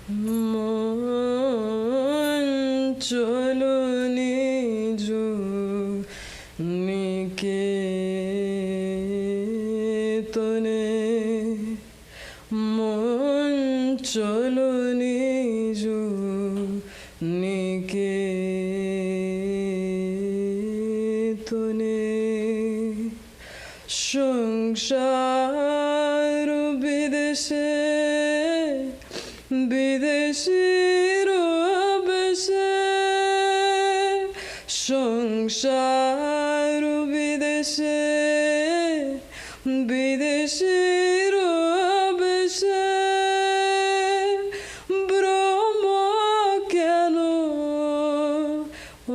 মন চলো নিজ নিকেতনে, মন চলো নিজ নিকেতনে। সংসার বিদেশে বিদেশির বেশে, সংসার বিদেশে বিদেশির বেশে, ব্রহ্ম কেন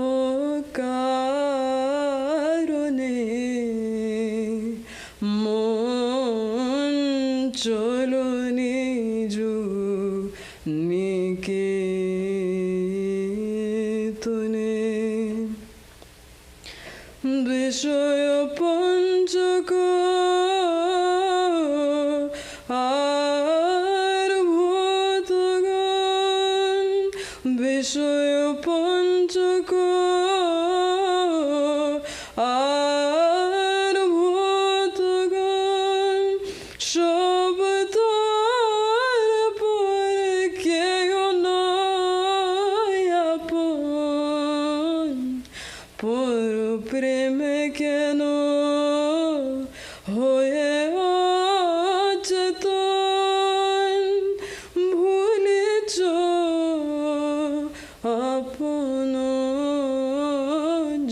ও কারণে, মন চলো নিজ নিকেতনে। বিষয় পঞ্চক আর ভূতগণ, বিষয় পঞ্চক আর ভূতগণ, সব তোর পরে কেউ নয় আপন, পর প্রেমে কেন হয়ে অচেতন, ভুলেছ আপন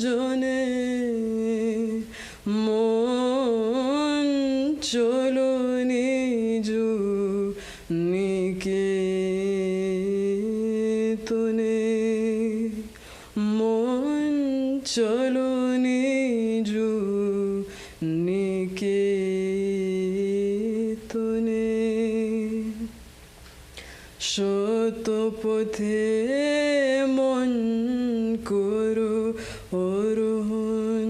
জনে, মন চলো নিজ নিকেতনে, মন চলো নিজ নিকেতনে। সত পথে মন করো অরোহণ,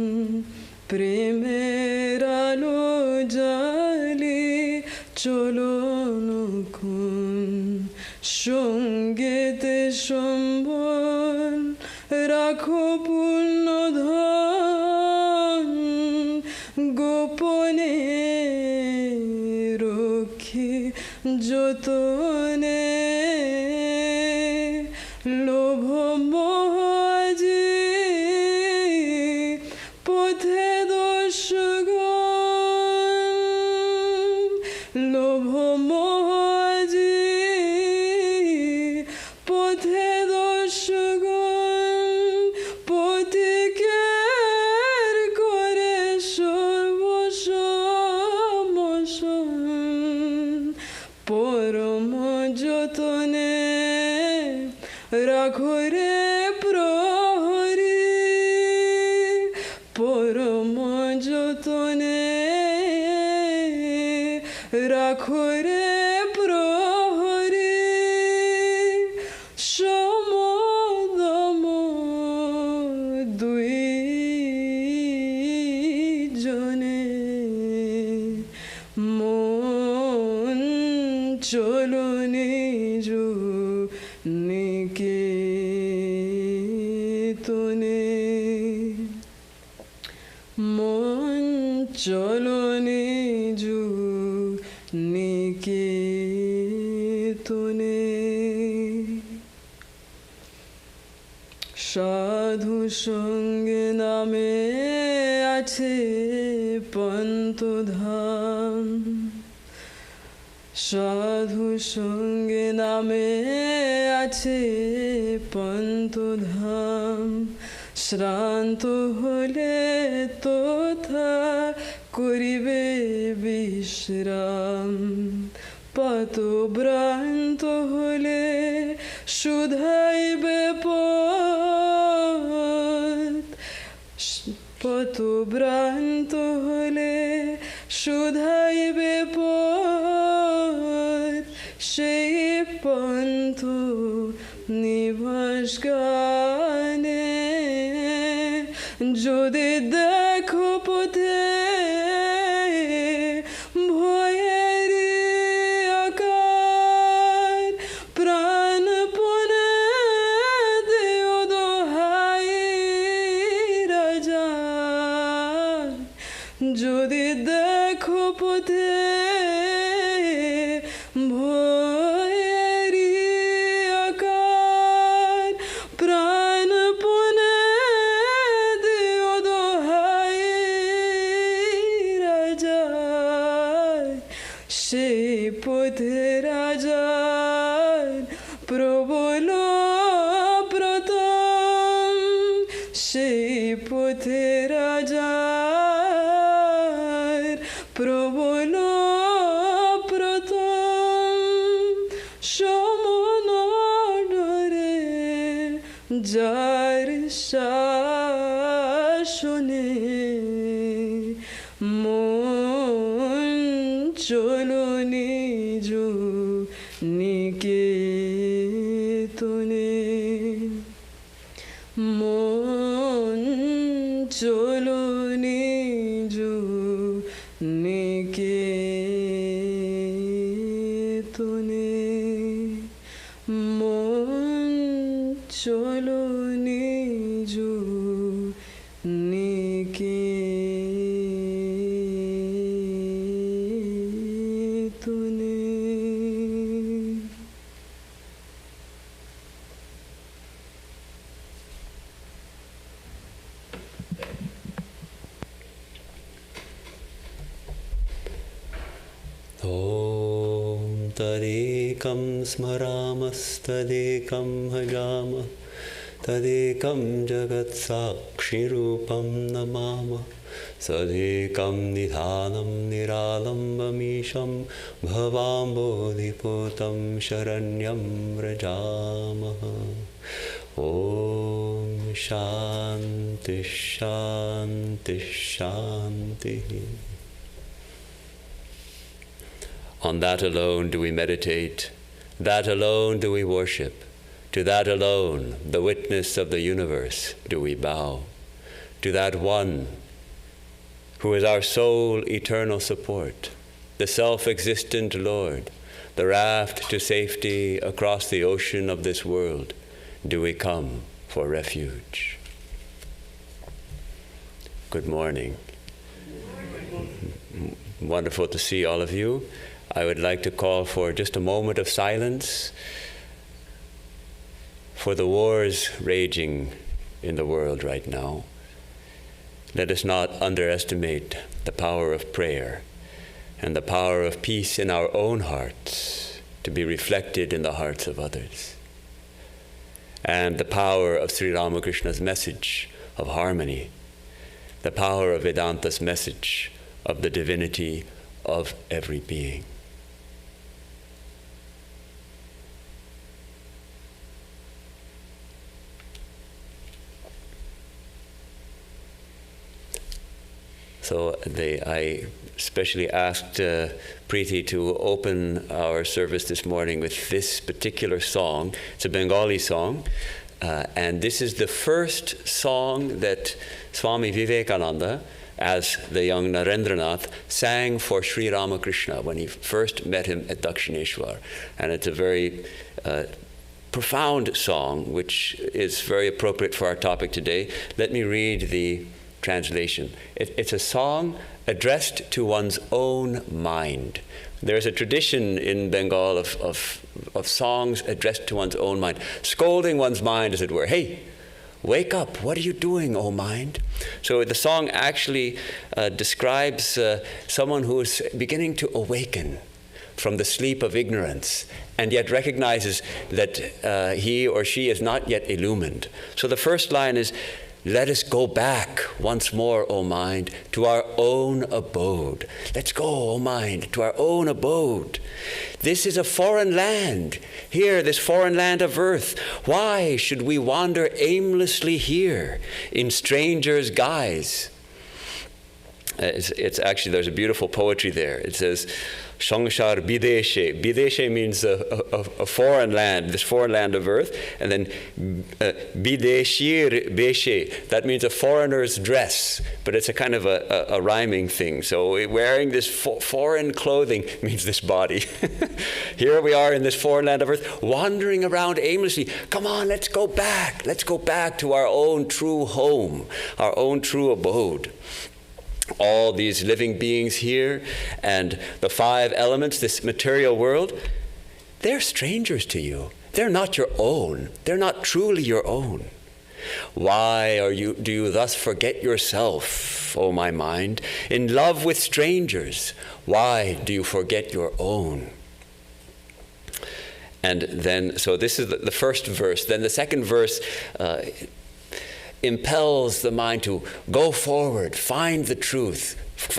প্রেমের আলো জালি চলো নক্ষণ, সঙ্গীতে সম্বল রাখো পূর্ণ ধন, গোপনে রক্ষী যতনে, লোভ মোহাজি পথে দোষগণ, লোভ মোহাজি পথে দোষগণ, পথিকের করে সর্বসমসন, পরম যতনে রাখো রে প্রহরী, পরম যতনে রাখো রে প্রহরী, সমদম দুই জনে, মন চলো নিজ নিকেতনে, মন চলো নিজ নিকেতনে। সাধু সঙ্গে নামে আছে পন্তধাম, সাধু সঙ্গে নামে আছে পন্তধাম, শ্রান্ত হলে তোথা করিবে বিশ্রাম, পতভ্রান্ত হলে শুধাইবে পথ, পতভ্রান্ত হলে শুধাইবে পথ, সেই পন্থ নিবাস গানে, যদি দেখো পথে ভয়ের আকার, প্রাণ পথে রাজার প্রবল প্রথম সমনরে যার শাসনে মন চলো নিজ নিকেতনে মন চলো নিজ নিকেতনে মন চলো নিজ নিকেতনে। Om Tadekam Smaramasthadekam Bhajama Tadekam Jagat Sakshirupam Namama Sadekam Nidhanam Niralambamisham Bhavambodhipotam Sharanyam Vrajamaha. Om Shanti Shanti Shanti. On that alone do we meditate, that alone do we worship, to that alone, the witness of the universe, do we bow, to that one who is our sole eternal support, the self-existent Lord, the raft to safety across the ocean of this world, do we come for refuge. Good morning. Wonderful to see all of you. I would like to call for just a moment of silence for the wars raging in the world right now. Let us not underestimate the power of prayer and the power of peace in our own hearts to be reflected in the hearts of others, and the power of Sri Ramakrishna's message of harmony, the power of Vedanta's message of the divinity of every being. So I especially asked Preeti to open our service this morning with this particular song. It's a Bengali song, and this is the first song that Swami Vivekananda, as the young Narendranath, sang for Sri Ramakrishna when he first met him at Dakshineshwar. And it's a very profound song, which is very appropriate for our topic today. Let me read the translation. It's a song addressed to one's own mind. There's a tradition in Bengal of songs addressed to one's own mind, scolding one's mind, as it were. Hey, wake up, what are you doing, O mind? So the song actually describes someone who is beginning to awaken from the sleep of ignorance, and yet recognizes that he or she is not yet illumined. So the first line is, let us go back once more, O mind, to our own abode. Let's go, O mind, to our own abode. This is a foreign land. Here, this foreign land of earth. Why should we wander aimlessly here in strangers' guise? It's actually, there's a beautiful poetry there. It says, Shangshar Bideshe. Bideshe means a foreign land, this foreign land of earth. And then Bideshir Beshe, that means a foreigner's dress. But it's a kind of a rhyming thing. So wearing this foreign clothing means this body. Here we are in this foreign land of earth, wandering around aimlessly. Come on, let's go back. Let's go back to our own true home, our own true abode. All these living beings here and the five elements, this material world, they're strangers to you. They're not your own. They're not truly your own. Why do you thus forget yourself, O my mind, in love with strangers? Why do you forget your own? And then, so this is the first verse. Then the second verse impels the mind to go forward, find the truth,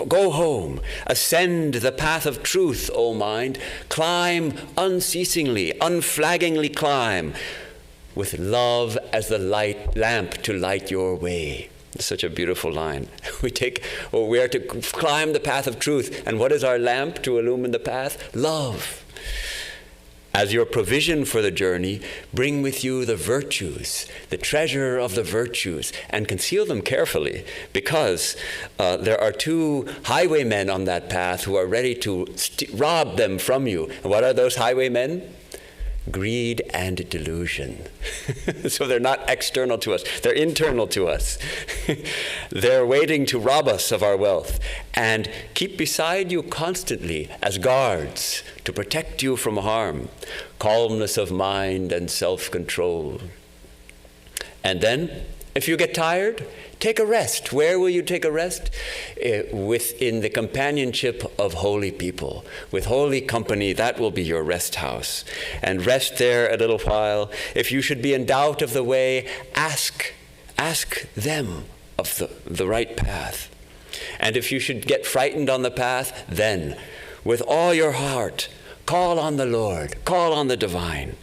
go home, ascend the path of truth, O mind, climb unceasingly, unflaggingly climb, with love as the lamp to light your way. It's such a beautiful line. We are to climb the path of truth. And what is our lamp to illumine the path? Love. As your provision for the journey, bring with you the virtues, the treasure of the virtues, and conceal them carefully, because there are two highwaymen on that path who are ready to rob them from you. And what are those highwaymen? Greed and delusion. So they're not external to us, they're internal to us. They're waiting to rob us of our wealth and keep beside you constantly as guards to protect you from harm, calmness of mind and self-control. And then, if you get tired, take a rest. Where will you take a rest? Within the companionship of holy people. With holy company, that will be your rest house. And rest there a little while. If you should be in doubt of the way, ask them of the right path. And if you should get frightened on the path, then, with all your heart, call on the Lord, call on the divine.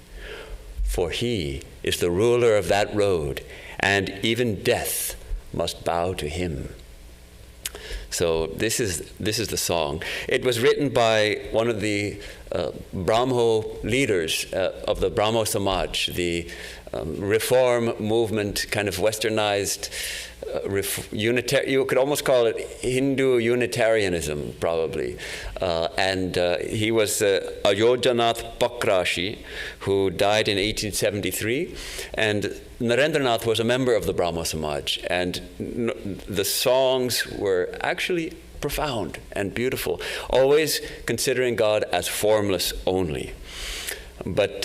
For he is the ruler of that road, and even death must bow to him. So this is the song. It was written by one of the Brahmo leaders of the Brahmo Samaj, the reform movement, kind of westernized, you could almost call it Hindu Unitarianism, probably. And he was Ayodhanath Pakrashi, who died in 1873. And Narendranath was a member of the Brahmo Samaj. And the songs were actually profound and beautiful, always considering God as formless only. But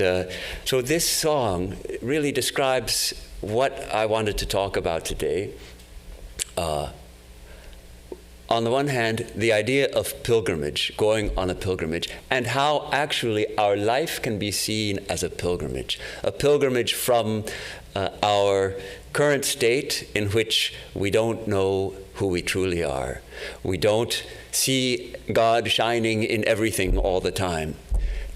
so this song really describes what I wanted to talk about today. On the one hand, the idea of pilgrimage, going on a pilgrimage, and how actually our life can be seen as a pilgrimage from our current state in which we don't know who we truly are. We don't see God shining in everything all the time,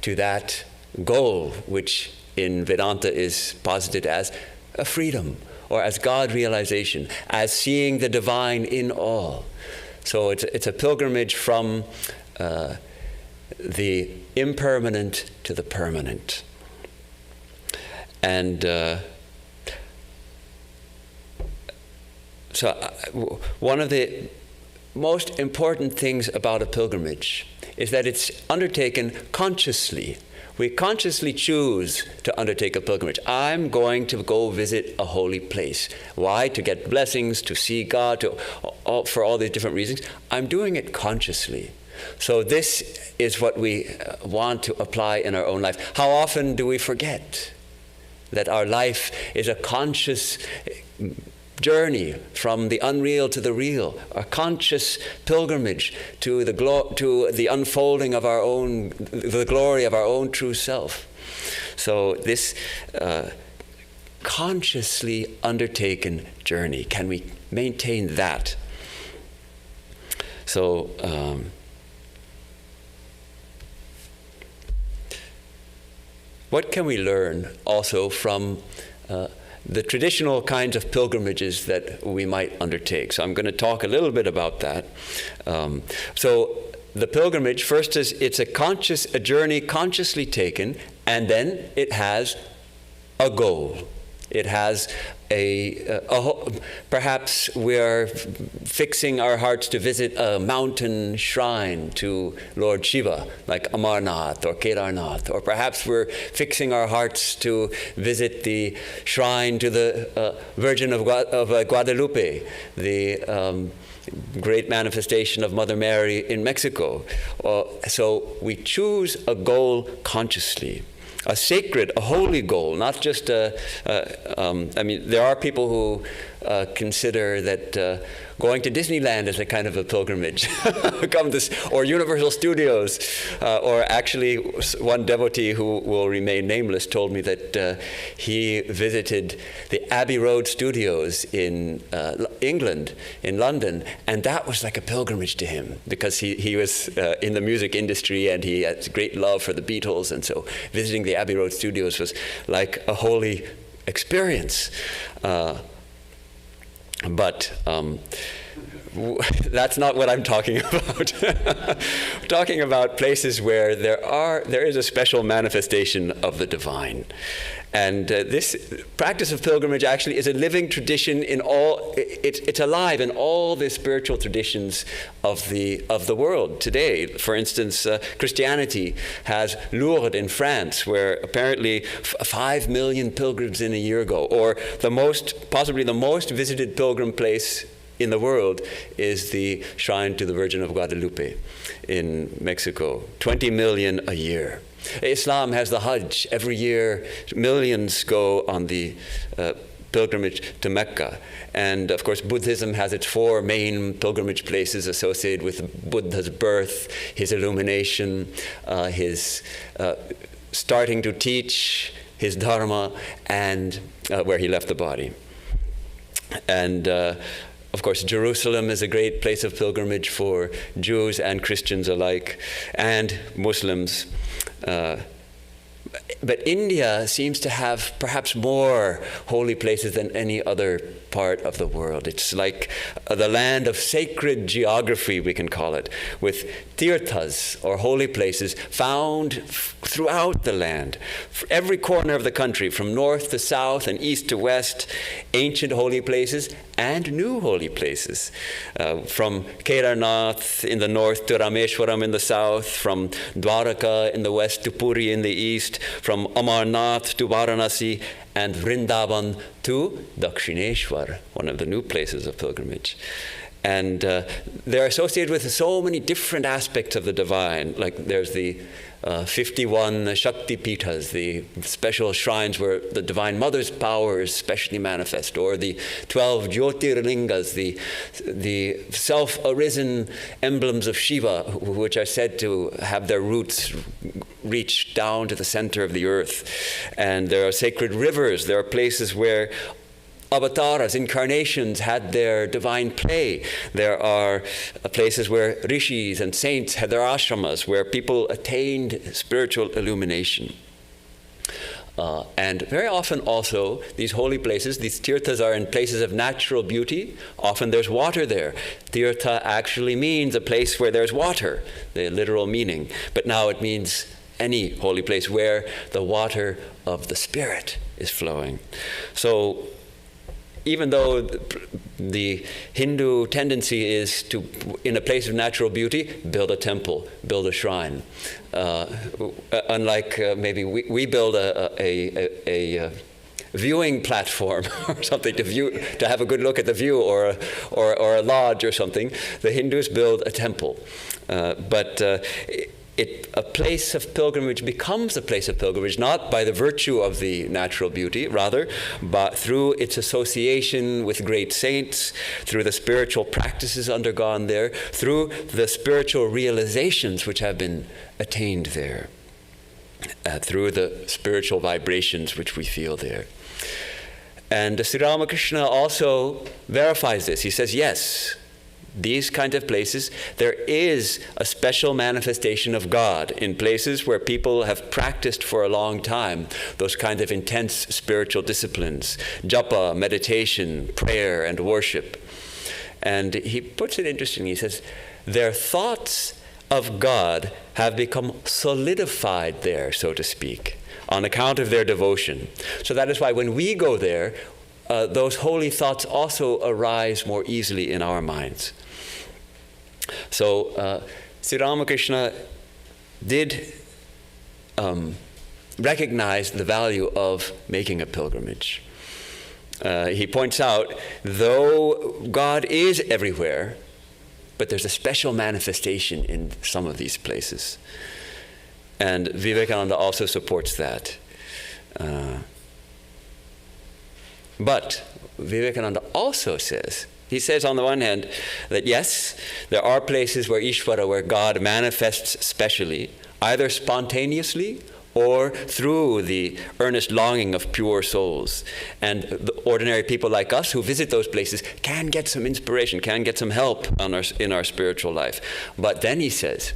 to that goal which in Vedanta is posited as a freedom, or as God realization, as seeing the divine in all. So it's a pilgrimage from the impermanent to the permanent. And so one of the most important things about a pilgrimage is that it's undertaken consciously. We consciously choose to undertake a pilgrimage. I'm going to go visit a holy place. Why? To get blessings, to see God, for all these different reasons. I'm doing it consciously. So this is what we want to apply in our own life. How often do we forget that our life is a conscious journey from the unreal to the real, a conscious pilgrimage to the unfolding of our own, the glory of our own true self. So this consciously undertaken journey, can we maintain that? So what can we learn also from the traditional kinds of pilgrimages that we might undertake? So I'm going to talk a little bit about that. So the pilgrimage, first, it's a journey consciously taken, and then it has a goal. It has perhaps we are fixing our hearts to visit a mountain shrine to Lord Shiva, like Amarnath or Kedarnath, or perhaps we're fixing our hearts to visit the shrine to the Virgin of Guadalupe, the great manifestation of Mother Mary in Mexico. So we choose a goal consciously. sacred, a holy goal, not just I mean, there are people who consider that going to Disneyland is a kind of a pilgrimage, or Universal Studios, or actually one devotee who will remain nameless told me that he visited the Abbey Road Studios in England, in London, and that was like a pilgrimage to him because he was in the music industry and he had great love for the Beatles, and so visiting the Abbey Road Studios was like a holy experience. But that's not what I'm talking about. I'm talking about places where there is a special manifestation of the divine. And this practice of pilgrimage actually is a living tradition in all, it's alive in all the spiritual traditions of the world today. For instance, Christianity has Lourdes in France, where apparently 5 million pilgrims in a year go, or possibly the most visited pilgrim place in the world is the Shrine to the Virgin of Guadalupe in Mexico, 20 million a year. Islam has the Hajj. Every year, millions go on the pilgrimage to Mecca. And of course, Buddhism has its 4 main pilgrimage places associated with Buddha's birth, his illumination, his starting to teach, his dharma, and where he left the body. And of course, Jerusalem is a great place of pilgrimage for Jews and Christians alike, and Muslims. But India seems to have perhaps more holy places than any other part of the world. It's like the land of sacred geography, we can call it, with tirthas, or holy places, found throughout the land. Every corner of the country, from north to south and east to west, ancient holy places and new holy places. From Kedarnath in the north to Rameshwaram in the south, from Dwaraka in the west to Puri in the east, from Amarnath to Varanasi, and Vrindavan to Dakshineshwar, one of the new places of pilgrimage. And they're associated with so many different aspects of the divine. Like there's the 51 Shakti Pithas, the special shrines where the Divine Mother's power is specially manifest, or the 12 Jyotirlingas, the self-arisen emblems of Shiva, which are said to have their roots reach down to the center of the earth. And there are sacred rivers. There are places where avatars, incarnations, had their divine play. There are places where rishis and saints had their ashramas, where people attained spiritual illumination. And very often also, these holy places, these tirthas, are in places of natural beauty. Often there's water there. Tirtha actually means a place where there's water, the literal meaning. But now it means any holy place where the water of the Spirit is flowing. So even though the Hindu tendency is to, in a place of natural beauty, build a temple, build a shrine. Unlike maybe we build a viewing platform or something to have a good look at the view, or a lodge or something, the Hindus build a temple. But a place of pilgrimage becomes a place of pilgrimage not by the virtue of the natural beauty, rather, but through its association with great saints, through the spiritual practices undergone there, through the spiritual realizations which have been attained there, through the spiritual vibrations which we feel there. And Sri Ramakrishna also verifies this. He says, yes, these kind of places, there is a special manifestation of God in places where people have practiced for a long time those kind of intense spiritual disciplines, japa, meditation, prayer, and worship. And he puts it interestingly. He says, their thoughts of God have become solidified there, so to speak, on account of their devotion. So that is why when we go there, those holy thoughts also arise more easily in our minds. So Sri Ramakrishna did recognize the value of making a pilgrimage. He points out, though God is everywhere, but there's a special manifestation in some of these places. And Vivekananda also supports that. But Vivekananda also says, he says on the one hand that yes, there are places where Ishvara, where God manifests specially, either spontaneously or through the earnest longing of pure souls. And the ordinary people like us who visit those places can get some inspiration, can get some help in our spiritual life. But then he says,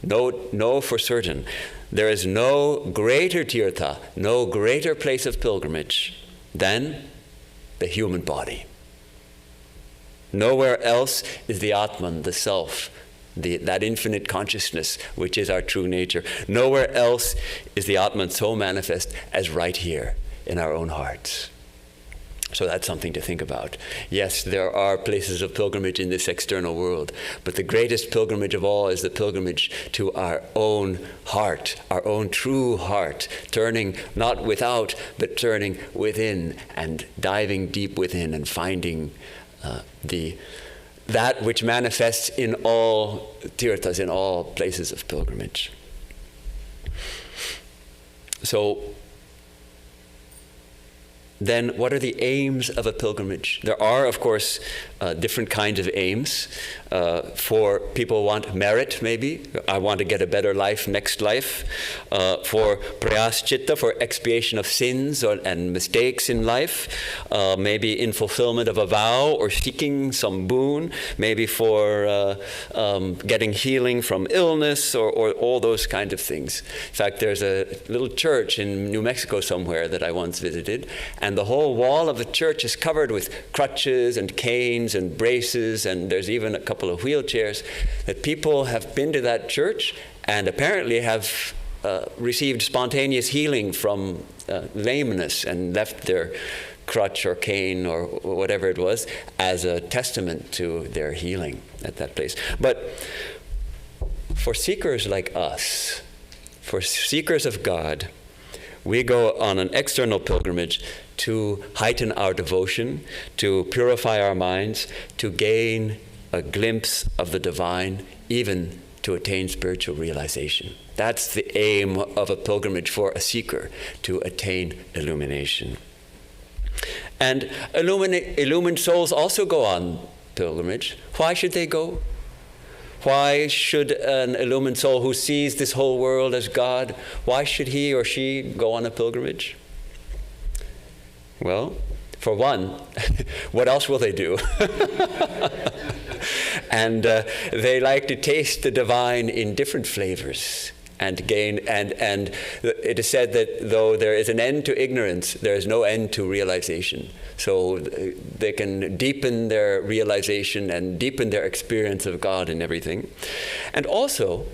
know for certain, there is no greater tirtha, no greater place of pilgrimage than the human body. Nowhere else is the Atman, the self, that infinite consciousness, which is our true nature. Nowhere else is the Atman so manifest as right here in our own hearts. So that's something to think about. Yes, there are places of pilgrimage in this external world, but the greatest pilgrimage of all is the pilgrimage to our own heart, our own true heart, turning not without, but turning within and diving deep within and finding that which manifests in all tirthas, in all places of pilgrimage. So then what are the aims of a pilgrimage? There are, of course, different kinds of aims. For people who want merit, maybe. I want to get a better life next life. For prayaschitta, for expiation of sins and mistakes in life. Maybe in fulfillment of a vow or seeking some boon. Maybe for getting healing from illness or all those kinds of things. In fact, there's a little church in New Mexico somewhere that I once visited, and the whole wall of the church is covered with crutches and canes and braces, and there's even a couple of wheelchairs, that people have been to that church and apparently have received spontaneous healing from lameness and left their crutch or cane or whatever it was as a testament to their healing at that place. But for seekers like us, for seekers of God, we go on an external pilgrimage to heighten our devotion, to purify our minds, to gain a glimpse of the divine, even to attain spiritual realization. That's the aim of a pilgrimage for a seeker, to attain illumination. And illumined souls also go on pilgrimage. Why should they go? Why should an illumined soul who sees this whole world as God, why should he or she go on a pilgrimage? Well, for one, what else will they do? And they like to taste the divine in different flavors and gain, and it is said that though there is an end to ignorance, there is no end to realization. So they can deepen their realization and deepen their experience of God and everything. And also,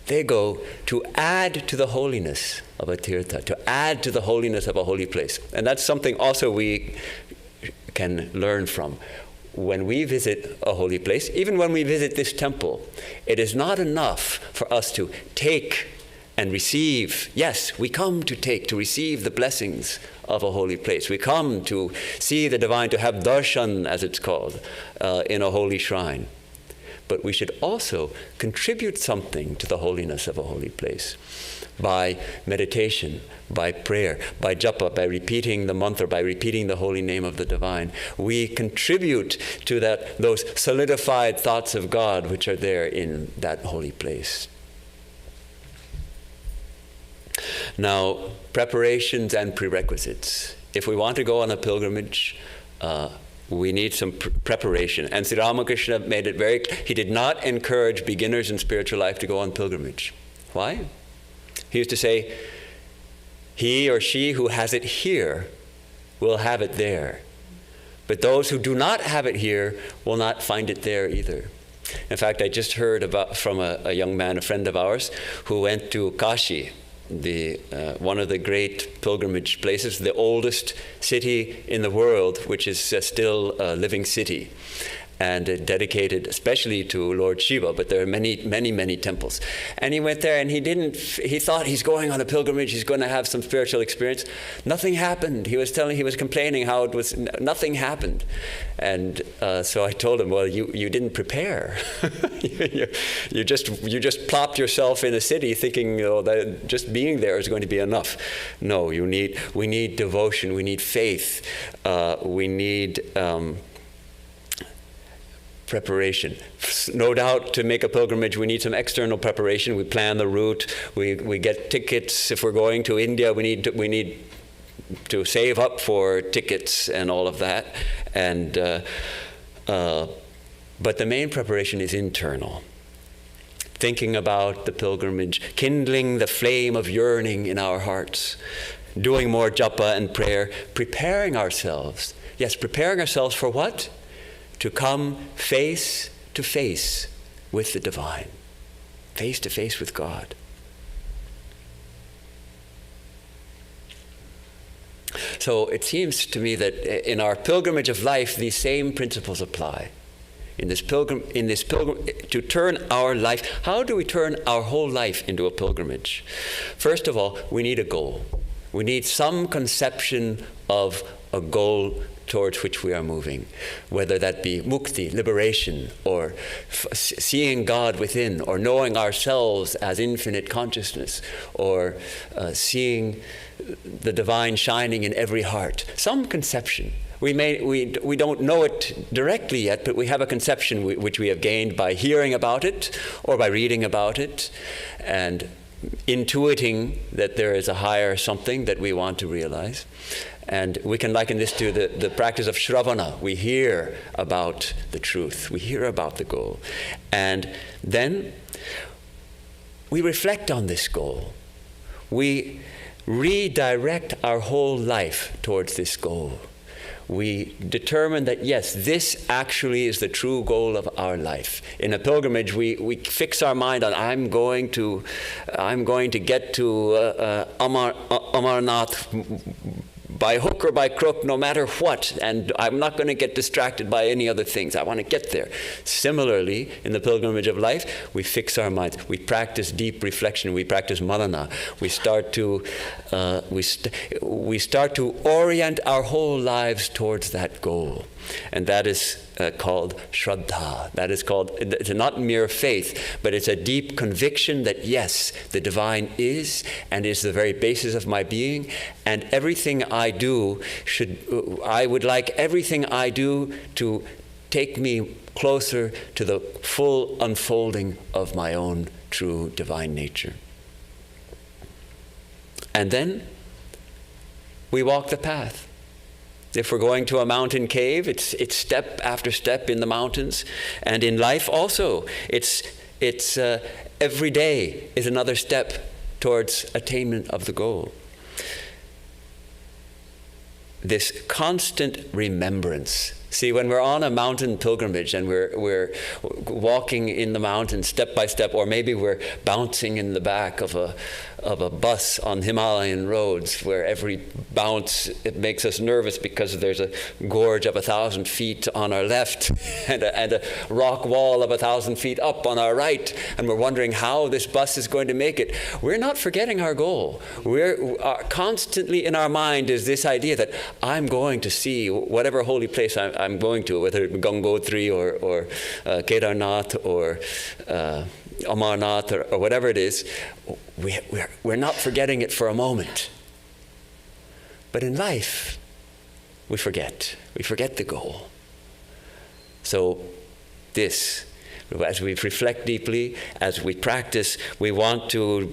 they go to add to the holiness of a tirtha, to add to the holiness of a holy place. And that's something also we can learn from. When we visit a holy place, even when we visit this temple, it is not enough for us to take and receive. Yes, we come to take, to receive the blessings of a holy place. We come to see the divine, to have darshan, as it's called, in a holy shrine. But we should also contribute something to the holiness of a holy place by meditation, by prayer, by japa, by repeating the mantra, by repeating the holy name of the divine. We contribute to those solidified thoughts of God which are there in that holy place. Now, preparations and prerequisites. If we want to go on a pilgrimage, we need some preparation. And Sri Ramakrishna made it very clear. He did not encourage beginners in spiritual life to go on pilgrimage. Why? He used to say, he or she who has it here will have it there. But those who do not have it here will not find it there either. In fact, I just heard from a young man, a friend of ours, who went to Kashi, one of the great pilgrimage places, the oldest city in the world, which is still a living city. and dedicated especially to Lord Shiva, but there are many, many, many temples. And he went there, and he thought he's going on a pilgrimage, he's going to have some spiritual experience. Nothing happened. He was complaining how nothing happened. And so I told him, well, you didn't prepare. you just plopped yourself in a city thinking, that just being there is going to be enough. No, we need devotion, we need faith, we need preparation. No doubt, to make a pilgrimage, we need some external preparation. We plan the route. We get tickets. If we're going to India, we need to save up for tickets and all of that. And but the main preparation is internal. Thinking about the pilgrimage, kindling the flame of yearning in our hearts, doing more japa and prayer, preparing ourselves. Yes, preparing ourselves for what? To come face to face with the divine, face to face with God. So it seems to me that in our pilgrimage of life, these same principles apply. In this pilgrim, to turn our life, how do we turn our whole life into a pilgrimage? First of all, we need a goal. We need some conception of a goal towards which we are moving, whether that be mukti, liberation, or seeing God within, or knowing ourselves as infinite consciousness, or seeing the divine shining in every heart. Some conception. We don't know it directly yet, but we have a conception which we have gained by hearing about it or by reading about it and intuiting that there is a higher something that we want to realize. And we can liken this to the practice of Shravana. We hear about the truth. We hear about the goal. And then we reflect on this goal. We redirect our whole life towards this goal. We determine that, yes, this actually is the true goal of our life. In a pilgrimage, we fix our mind on, I'm going to get to Amarnath by hook or by crook, no matter what, and I'm not going to get distracted by any other things. I want to get there. Similarly, in the pilgrimage of life, we fix our minds. We practice deep reflection. We practice manana. We start to orient our whole lives towards that goal, and that is called Shraddha. That is called, it's not mere faith, but it's a deep conviction that yes, the divine is and is the very basis of my being, and everything I do I would like everything I do to take me closer to the full unfolding of my own true divine nature. And then we walk the path. If we're going to a mountain cave, it's step after step in the mountains. And in life also, it's every day is another step towards attainment of the goal. This constant remembrance. See, when we're on a mountain pilgrimage and we're walking in the mountains step by step, or maybe we're bouncing in the back of a bus on Himalayan roads, where every bounce, it makes us nervous because there's a gorge of 1,000 feet on our left and a rock wall of 1,000 feet up on our right, and we're wondering how this bus is going to make it. We're not forgetting our goal. We're constantly in our mind is this idea that I'm going to see whatever holy place I'm going to, whether it be Gangotri or Kedarnath or Amarnath or whatever it is. We're not forgetting it for a moment. But in life, we forget. We forget the goal. So this, as we reflect deeply, as we practice, we want to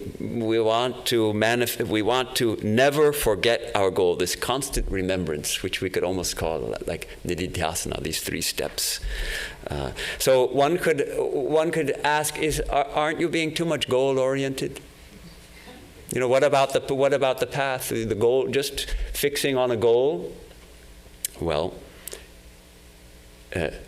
never forget our goal, this constant remembrance, which we could almost call like Nivedita, these 3 steps. So one could ask, aren't you being too much goal-oriented? What about the path, the goal, just fixing on a goal? Well,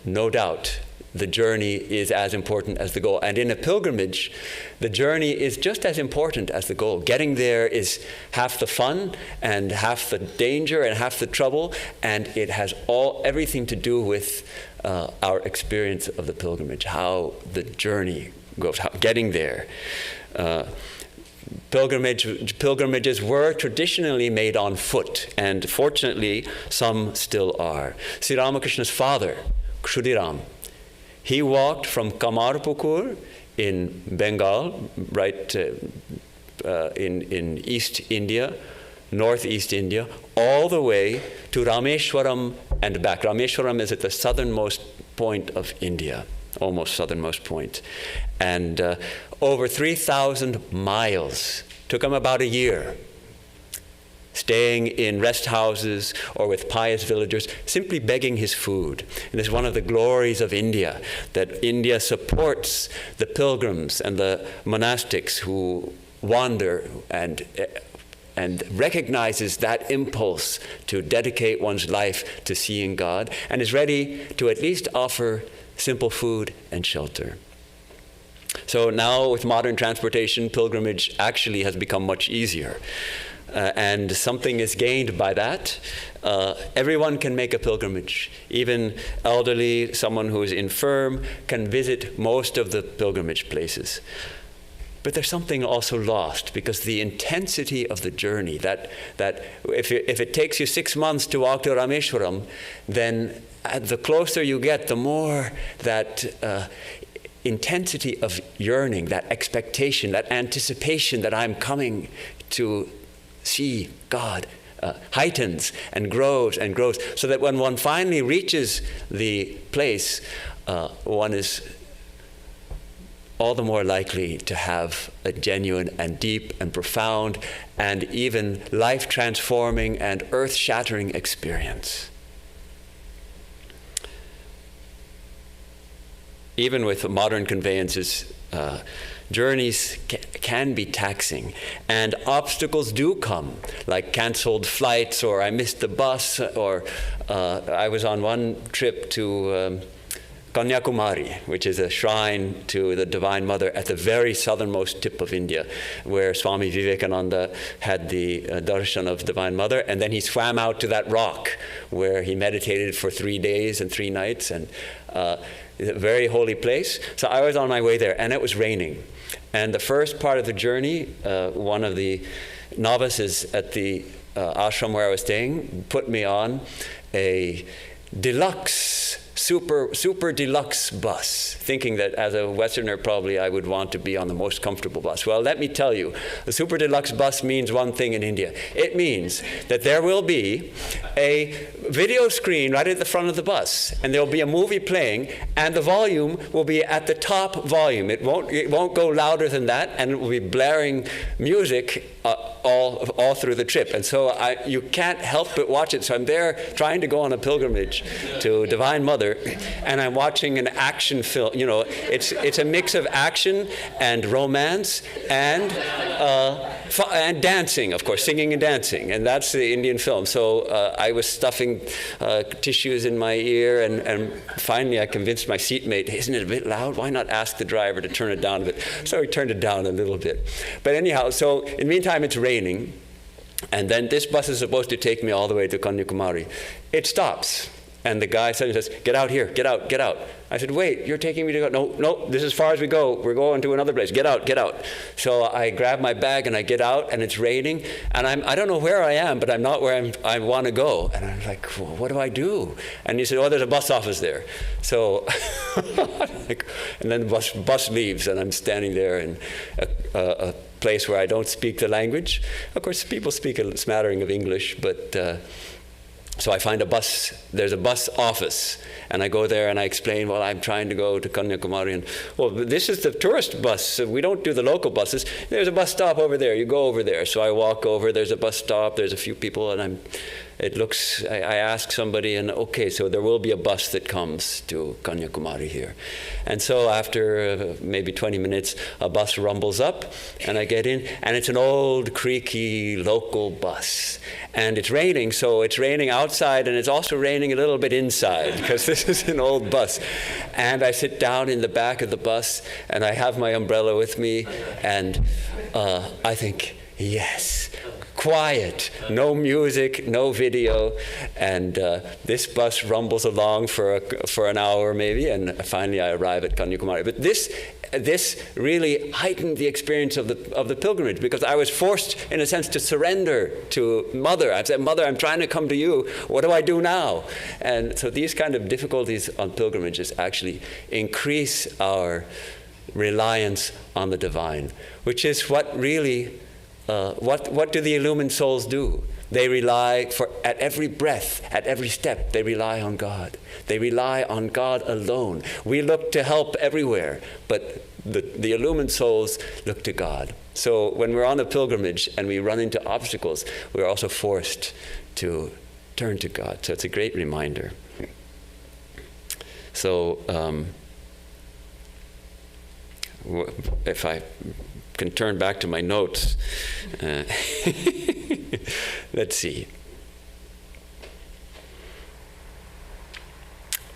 no doubt, the journey is as important as the goal. And in a pilgrimage, the journey is just as important as the goal. Getting there is half the fun and half the danger and half the trouble, and it has everything to do with our experience of the pilgrimage, how the journey goes, how getting there. Pilgrimages were traditionally made on foot, and fortunately, some still are. Sri Ramakrishna's father, Kshudiram, he walked from Kamarpukur in Bengal, right in East India, northeast India, all the way to Rameshwaram and back. Rameshwaram is at the southernmost point of India, almost southernmost point. And over 3,000 miles. Took him about a year, staying in rest houses or with pious villagers, simply begging his food. And it's one of the glories of India, that India supports the pilgrims and the monastics who wander and recognizes that impulse to dedicate one's life to seeing God, and is ready to at least offer simple food and shelter. So now with modern transportation, pilgrimage actually has become much easier. And something is gained by that. Everyone can make a pilgrimage. Even elderly, someone who is infirm, can visit most of the pilgrimage places. But there's something also lost, because the intensity of the journey, that if it takes you 6 months to walk to Rameshwaram, then the closer you get, the more that intensity of yearning, that expectation, that anticipation that I'm coming to see God heightens and grows, so that when one finally reaches the place, one is all the more likely to have a genuine and deep and profound and even life-transforming and earth-shattering experience. Even with modern conveyances, journeys can be taxing, and obstacles do come, like canceled flights, or I missed the bus, or I was on one trip to Kanyakumari, which is a shrine to the Divine Mother at the very southernmost tip of India, where Swami Vivekananda had the darshan of Divine Mother, and then he swam out to that rock where he meditated for 3 days and 3 nights, and it's a very holy place. So I was on my way there, and it was raining. And the first part of the journey, one of the novices at the ashram where I was staying put me on a deluxe, super deluxe bus, thinking that as a Westerner probably I would want to be on the most comfortable bus. Well, let me tell you, the super deluxe bus means one thing in India. It means that there will be a video screen right at the front of the bus, and there will be a movie playing, and the volume will be at the top volume. It won't go louder than that, and it will be blaring music all through the trip. And so you can't help but watch it. So I'm there trying to go on a pilgrimage to Divine Mother, and I'm watching an action film. You know, it's a mix of action and romance and dancing, of course, singing and dancing, and that's the Indian film. So I was stuffing tissues in my ear, and finally I convinced my seatmate, isn't it a bit loud? Why not ask the driver to turn it down a bit? So he turned it down a little bit. But anyhow, so in the meantime it's raining, and then this bus is supposed to take me all the way to Kanyakumari. It stops. And the guy suddenly says, get out here, get out, get out. I said, wait, you're taking me to go? No, this is as far as we go. We're going to another place. Get out, get out. So I grab my bag and I get out, and it's raining. And I don't know where I am, but I'm not where I want to go. And I'm like, well, what do I do? And he said, oh, there's a bus office there. So, and then the bus leaves, and I'm standing there in a place where I don't speak the language. Of course, people speak a smattering of English, but so I find there's a bus office, and I go there and I explain, well, I'm trying to go to Kanyakumari, and, well, this is the tourist bus, so we don't do the local buses. There's a bus stop over there, you go over there. So I walk over, there's a bus stop, there's a few people, and I ask somebody, and okay, so there will be a bus that comes to Kanyakumari here. And so after maybe 20 minutes, a bus rumbles up, and I get in, and it's an old, creaky, local bus. And it's raining, so it's raining outside, and it's also raining a little bit inside, because this is an old bus. And I sit down in the back of the bus, and I have my umbrella with me, and I think, yes, quiet, no music, no video, and this bus rumbles along for an hour maybe, and finally I arrive at Kanyakumari. But this really heightened the experience of the pilgrimage, because I was forced, in a sense, to surrender to Mother. I said, Mother, I'm trying to come to you. What do I do now? And so these kind of difficulties on pilgrimages actually increase our reliance on the divine, which is what really, what do the illumined souls do? They rely at every breath, at every step, they rely on God. They rely on God alone. We look to help everywhere, but the illumined souls look to God. So when we're on a pilgrimage and we run into obstacles, we're also forced to turn to God. So it's a great reminder. So if I can turn back to my notes, let's see.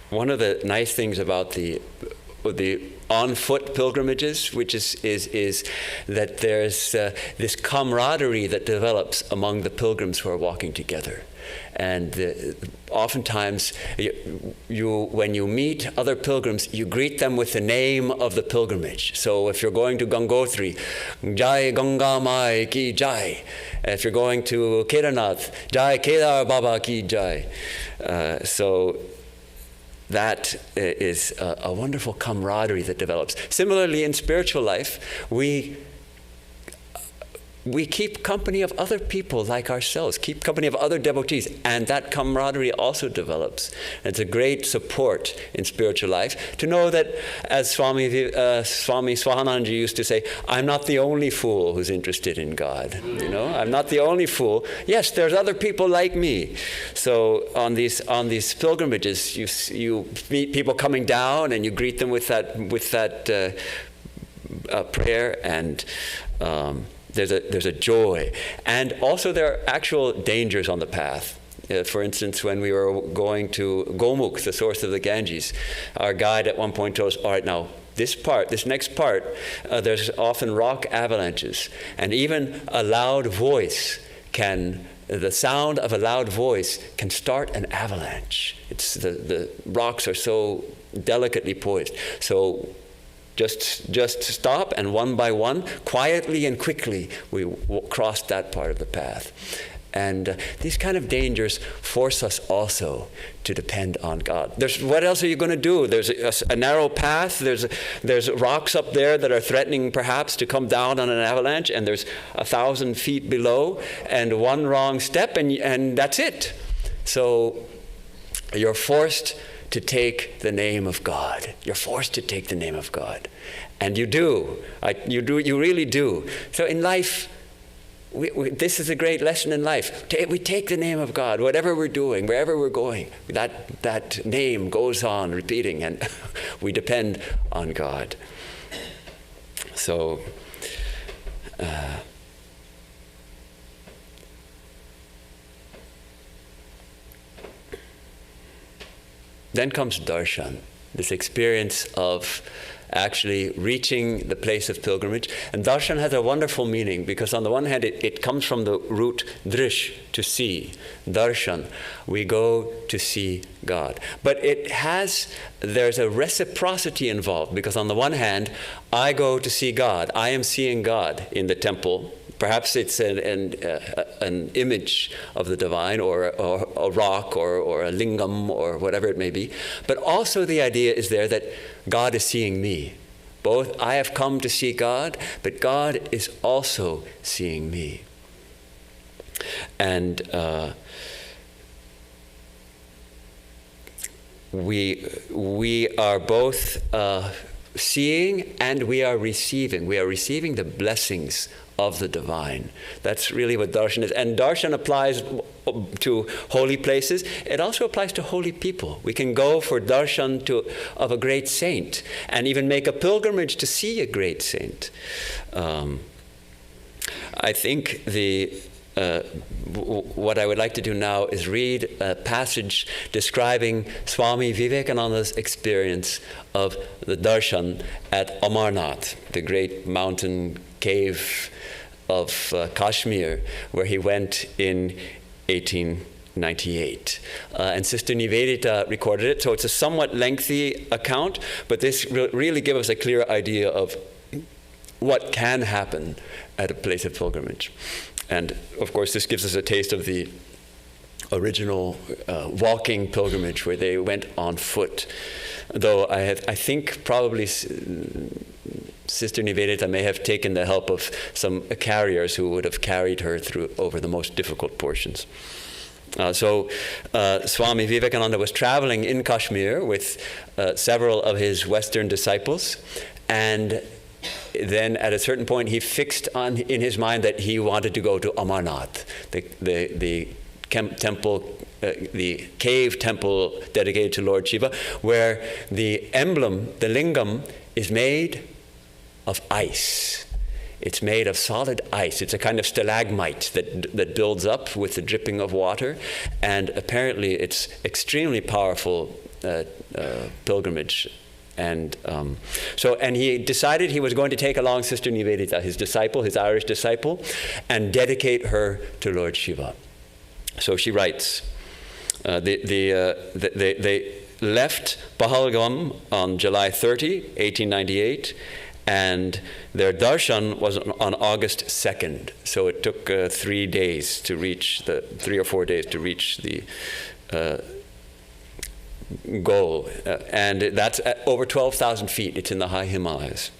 One of the nice things about the on-foot pilgrimages, which is that there's this camaraderie that develops among the pilgrims who are walking together. And oftentimes, when you meet other pilgrims, you greet them with the name of the pilgrimage. So if you're going to Gangotri, Jai Ganga Mai Ki Jai. If you're going to Kedarnath, Jai Kedar Baba Ki Jai. So that is a wonderful camaraderie that develops. Similarly, in spiritual life, we keep company of other people like ourselves, keep company of other devotees, and that camaraderie also develops. And it's a great support in spiritual life to know that, as Swami Swahanandaji used to say, I'm not the only fool who's interested in God. You know, I'm not the only fool. Yes, there's other people like me. So on these pilgrimages, you meet people coming down, and you greet them with that prayer, and there's a joy. And also there are actual dangers on the path. For instance, when we were going to Gomukh, the source of the Ganges, our guide at one point told us, all right, now, this next part, there's often rock avalanches. And even a loud voice the sound of a loud voice can start an avalanche. It's the rocks are so delicately poised. So just stop, and one by one, quietly and quickly, we crossed that part of the path. And these kind of dangers force us also to depend on God. What else are you going to do? There's a narrow path. There's rocks up there that are threatening perhaps to come down on an avalanche, and there's 1,000 feet below, and one wrong step, and that's it. So you're forced to take the name of God. You're forced to take the name of God. And you do. You really do. So in life, this is a great lesson in life. We take the name of God, whatever we're doing, wherever we're going. That name goes on repeating, and we depend on God. So, then comes darshan, this experience of actually reaching the place of pilgrimage. And darshan has a wonderful meaning, because on the one hand, it comes from the root drish, to see. Darshan, we go to see God. But there's a reciprocity involved, because on the one hand, I go to see God. I am seeing God in the temple. Perhaps it's an image of the divine, or a rock, or a lingam, or whatever it may be. But also the idea is there that God is seeing me. Both I have come to see God, but God is also seeing me. And we are both seeing, and we are receiving. We are receiving the blessings of the divine. That's really what darshan is. And darshan applies to holy places. It also applies to holy people. We can go for darshan of a great saint, and even make a pilgrimage to see a great saint. I think what I would like to do now is read a passage describing Swami Vivekananda's experience of the darshan at Amarnath, the great mountain cave of Kashmir, where he went in 1898. And Sister Nivedita recorded it, so it's a somewhat lengthy account, but this really gives us a clear idea of what can happen at a place of pilgrimage. And of course, this gives us a taste of the original walking pilgrimage where they went on foot. Though I think probably Sister Nivedita may have taken the help of some carriers who would have carried her through over the most difficult portions. So Swami Vivekananda was traveling in Kashmir with several of his Western disciples, and then at a certain point he fixed in his mind that he wanted to go to Amarnath, the temple, the cave temple dedicated to Lord Shiva, where the emblem, the lingam, is made of ice. It's made of solid ice. It's a kind of stalagmite that builds up with the dripping of water, and apparently it's extremely powerful pilgrimage. And and he decided he was going to take along Sister Nivedita, his disciple, his Irish disciple, and dedicate her to Lord Shiva. So she writes, they left Pahalgam on July 30, 1898, and their darshan was on August 2nd. So it took 3 days to reach 3 or 4 days to reach the goal. And that's at over 12,000 feet. It's in the high Himalayas.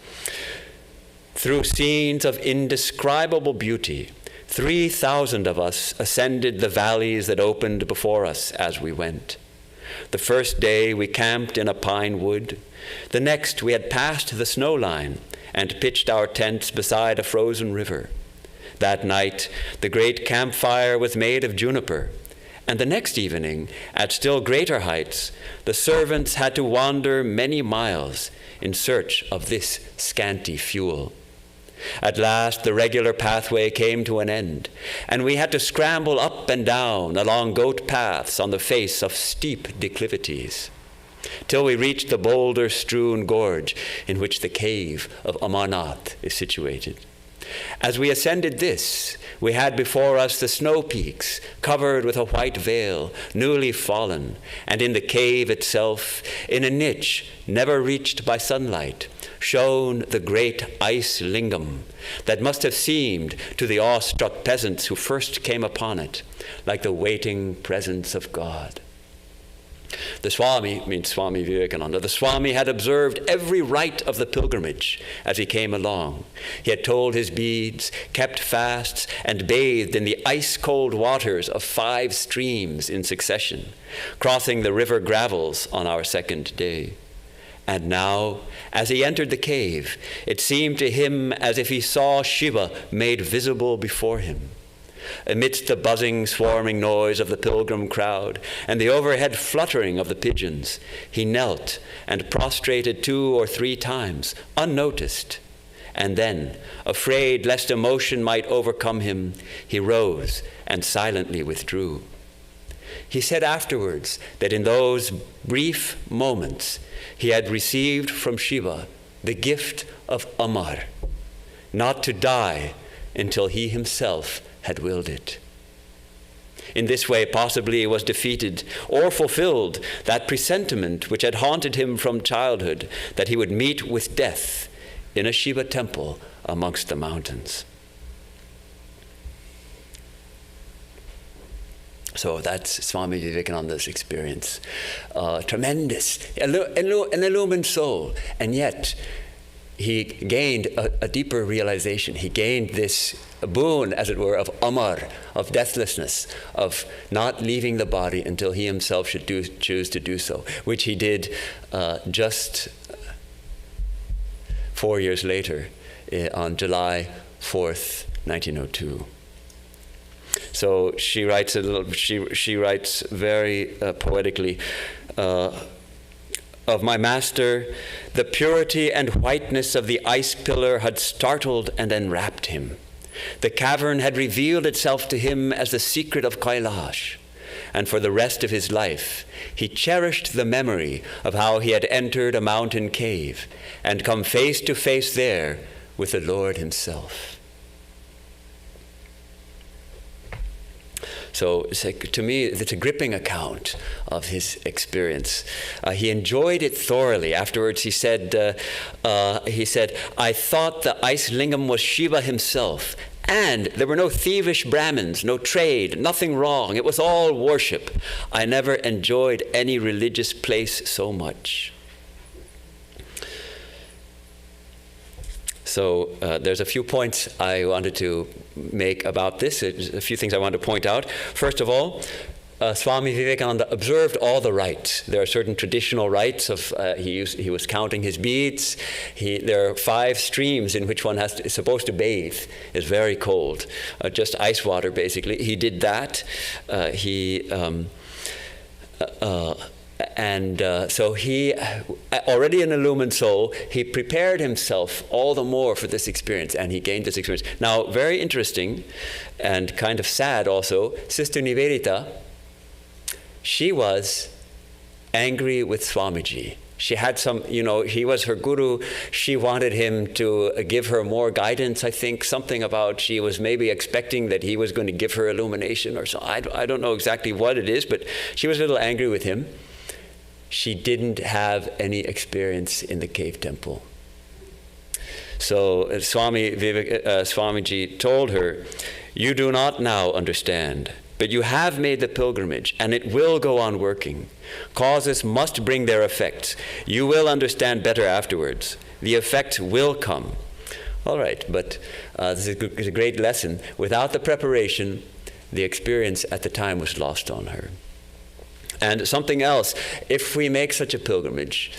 Through scenes of indescribable beauty, 3,000 of us ascended the valleys that opened before us as we went. The first day we camped in a pine wood. The next we had passed the snow line and pitched our tents beside a frozen river. That night the great campfire was made of juniper, and the next evening, at still greater heights, the servants had to wander many miles in search of this scanty fuel. At last, the regular pathway came to an end, and we had to scramble up and down along goat paths on the face of steep declivities, till we reached the boulder-strewn gorge in which the cave of Amarnath is situated. As we ascended this, we had before us the snow peaks covered with a white veil, newly fallen, and in the cave itself, in a niche never reached by sunlight, shone the great ice lingam that must have seemed to the awestruck peasants who first came upon it like the waiting presence of God. The Swami, means Swami Vivekananda, the Swami had observed every rite of the pilgrimage as he came along. He had told his beads, kept fasts, and bathed in the ice-cold waters of 5 streams in succession, crossing the river gravels on our second day. And now, as he entered the cave, it seemed to him as if he saw Shiva made visible before him. Amidst the buzzing, swarming noise of the pilgrim crowd and the overhead fluttering of the pigeons, he knelt and prostrated 2 or 3 times, unnoticed. And then, afraid lest emotion might overcome him, he rose and silently withdrew. He said afterwards that in those brief moments, he had received from Shiva the gift of Amar, not to die until he himself had willed it. In this way, possibly was defeated or fulfilled that presentiment which had haunted him from childhood, that he would meet with death in a Shiva temple amongst the mountains. So that's Swami Vivekananda's experience. Tremendous, an illumined soul, and yet he gained a deeper realization. He gained this boon, as it were, of Amar, of deathlessness, of not leaving the body until he himself should choose to do so, which he did just 4 years later, on July 4th, 1902. So she writes she writes very poetically, of my master, the purity and whiteness of the ice pillar had startled and enwrapped him. The cavern had revealed itself to him as the secret of Kailash, and for the rest of his life, he cherished the memory of how he had entered a mountain cave and come face to face there with the Lord himself. So it's like, to me, it's a gripping account of his experience. He enjoyed it thoroughly. Afterwards, he said, I thought the ice lingam was Shiva himself, and there were no thievish Brahmins, no trade, nothing wrong. It was all worship. I never enjoyed any religious place so much. So there's a few points I wanted to make about this, a few things I wanted to point out. First of all, Swami Vivekananda observed all the rites. There are certain traditional rites of, he was counting his beads. There are 5 streams in which one is supposed to bathe. It's very cold, just ice water basically. He did that. So he, already an illumined soul, he prepared himself all the more for this experience, and he gained this experience. Now, very interesting and kind of sad also, Sister Nivedita, she was angry with Swamiji. She had some, he was her guru. She wanted him to give her more guidance, I think, something about she was maybe expecting that he was going to give her illumination or so. I don't know exactly what it is, but she was a little angry with him. She didn't have any experience in the cave temple. So Swamiji told her, you do not now understand, but you have made the pilgrimage, and it will go on working. Causes must bring their effects. You will understand better afterwards. The effect will come. All right, but this is a great lesson. Without the preparation, the experience at the time was lost on her. And something else, if we make such a pilgrimage,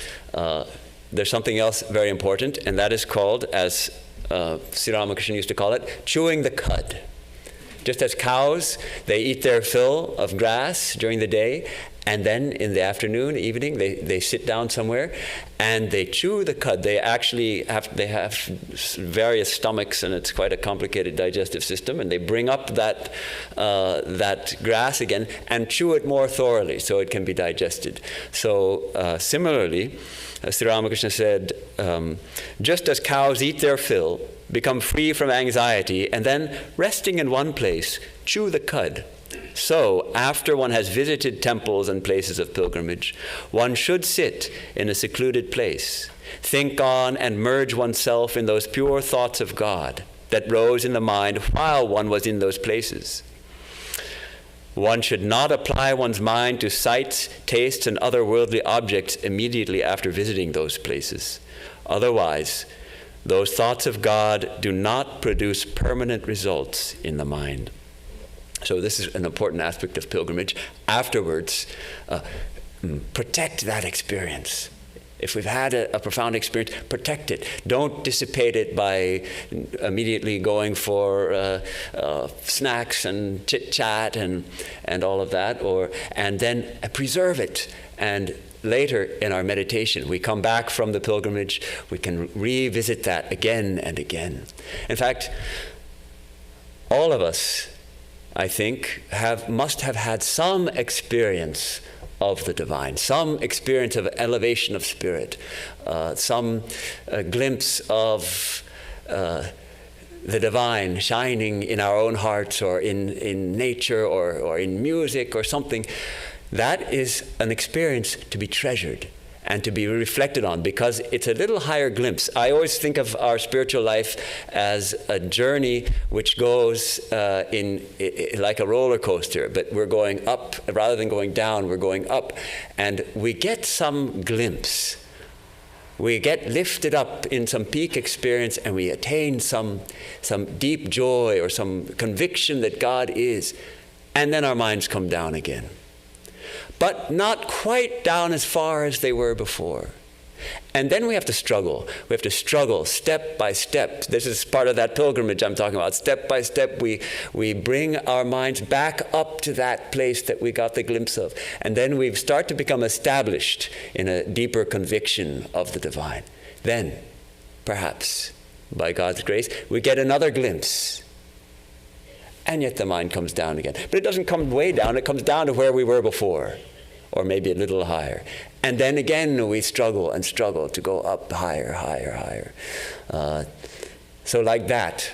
there's something else very important, and that is called, as Sri Ramakrishna used to call it, chewing the cud. Just as cows, they eat their fill of grass during the day, and then in the afternoon, evening, they sit down somewhere and they chew the cud. They actually have various stomachs, and it's quite a complicated digestive system, and they bring up that grass again and chew it more thoroughly so it can be digested. So similarly, Sri Ramakrishna said, just as cows eat their fill, become free from anxiety, and then resting in one place, chew the cud. So, after one has visited temples and places of pilgrimage, one should sit in a secluded place, think on and merge oneself in those pure thoughts of God that rose in the mind while one was in those places. One should not apply one's mind to sights, tastes, and other worldly objects immediately after visiting those places. Otherwise, those thoughts of God do not produce permanent results in the mind. So this is an important aspect of pilgrimage. Afterwards, protect that experience. If we've had a profound experience, protect it. Don't dissipate it by immediately going for snacks and chit-chat and all of that, and then preserve it. And later in our meditation, we come back from the pilgrimage, we can revisit that again and again. In fact, all of us, I think, must have had some experience of the divine, some experience of elevation of spirit, some glimpse of the divine shining in our own hearts or in nature or in music or something. That is an experience to be treasured and to be reflected on, because it's a little higher glimpse. I always think of our spiritual life as a journey which goes like a roller coaster, but we're going up rather than going down. We're going up, and we get some glimpse. We get lifted up in some peak experience, and we attain some deep joy or some conviction that God is, and then our minds come down again. But not quite down as far as they were before. And then we have to struggle. We have to struggle step by step. This is part of that pilgrimage I'm talking about. Step by step, we bring our minds back up to that place that we got the glimpse of. And then we start to become established in a deeper conviction of the divine. Then, perhaps, by God's grace, we get another glimpse. And yet the mind comes down again. But it doesn't come way down. It comes down to where we were before, or maybe a little higher. And then again we struggle and struggle to go up higher, higher, higher. So like that,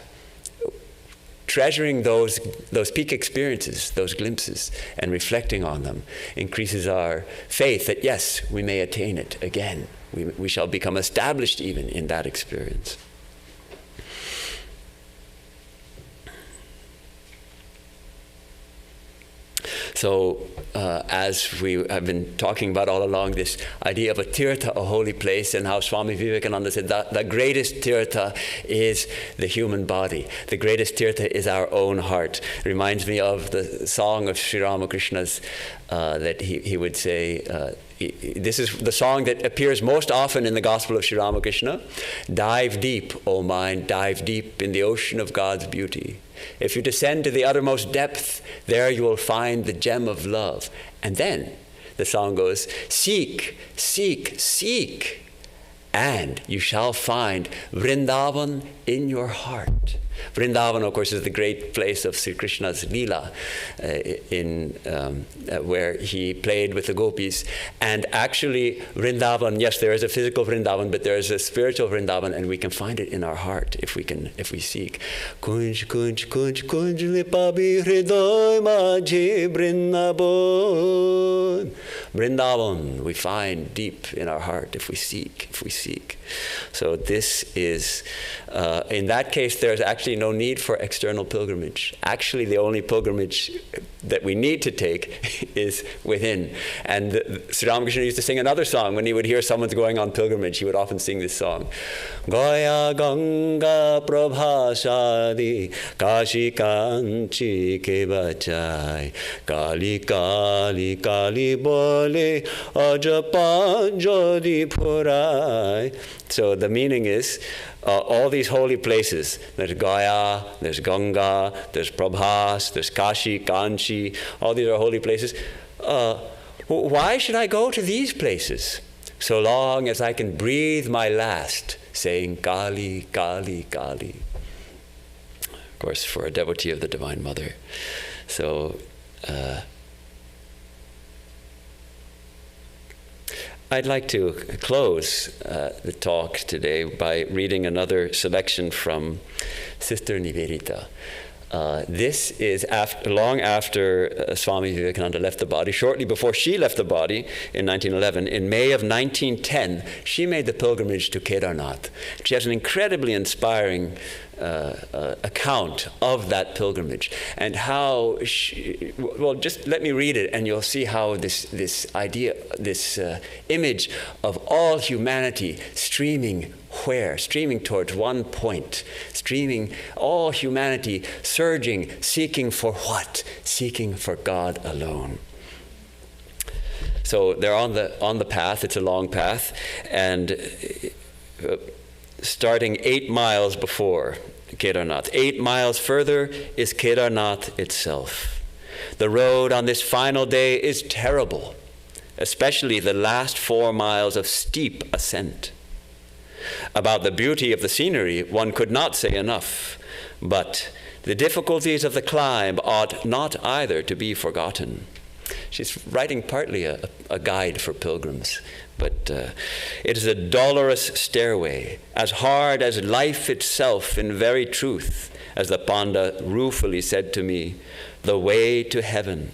treasuring those peak experiences, those glimpses, and reflecting on them increases our faith that yes, we may attain it again. We shall become established even in that experience. So, as we have been talking about all along, this idea of a tirtha, a holy place, and how Swami Vivekananda said that the greatest tirtha is the human body. The greatest tirtha is our own heart. It reminds me of the song of Sri Ramakrishna's that he would say, this is the song that appears most often in the Gospel of Sri Ramakrishna. Dive deep, O mind, dive deep in the ocean of God's beauty. If you descend to the uttermost depth, there you will find the gem of love. And then the song goes, seek, seek, seek, and you shall find Vrindavan in your heart. Vrindavan, of course, is the great place of Sri Krishna's Leela, where he played with the gopis. And actually, Vrindavan, yes, there is a physical Vrindavan, but there is a spiritual Vrindavan, and we can find it in our heart if we seek. Kunj, kunj, kunj, kunj, lipabi hridoy majhi Vrindavan. Vrindavan, we find deep in our heart if we seek. So this is, in that case, there's actually no need for external pilgrimage. Actually, the only pilgrimage that we need to take is within. And Sri Ramakrishna used to sing another song. When he would hear someone's going on pilgrimage, he would often sing this song. Gaya Ganga Prabhasadi Kashi Kanchi Ke Bachai Kali Kali Kali Bole Ajapa Jodi Purai. So the meaning is, all these holy places, there's Gaya, there's Ganga, there's Prabhas, there's Kashi, Kanchi, all these are holy places. Why should I go to these places? So long as I can breathe my last, saying Kali, Kali, Kali. Of course, for a devotee of the Divine Mother. So, I'd like to close the talk today by reading another selection from Sister Nivedita. This is long after Swami Vivekananda left the body. Shortly before she left the body in 1911, in May of 1910, she made the pilgrimage to Kedarnath. She has an incredibly inspiring account of that pilgrimage and how well, just let me read it and you'll see how this idea, this image of all humanity streaming where? Streaming towards one point, streaming all humanity, surging, seeking for what? Seeking for God alone. So they're on the path. It's a long path, and starting 8 miles before Kedarnath. 8 miles further is Kedarnath itself. The road on this final day is terrible, especially the last 4 miles of steep ascent. About the beauty of the scenery, one could not say enough, but the difficulties of the climb ought not either to be forgotten. She's writing partly a guide for pilgrims, but it is a dolorous stairway, as hard as life itself in very truth, as the Panda ruefully said to me, the way to heaven.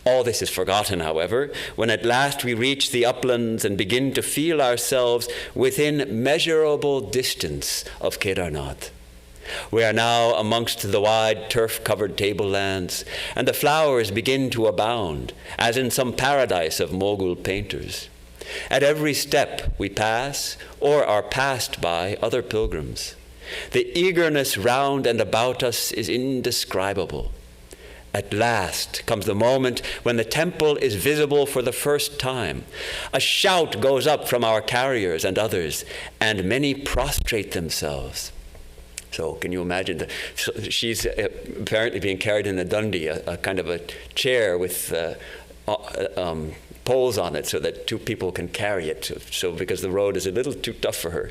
All this is forgotten, however, when at last we reach the uplands and begin to feel ourselves within measurable distance of Kedarnath. We are now amongst the wide turf-covered tablelands, and the flowers begin to abound, as in some paradise of Mogul painters. At every step we pass, or are passed by, other pilgrims. The eagerness round and about us is indescribable. At last comes the moment when the temple is visible for the first time. A shout goes up from our carriers and others, and many prostrate themselves. So can you imagine? She's apparently being carried in a dundee, a kind of a chair with poles on it so that 2 people can carry it. So because the road is a little too tough for her.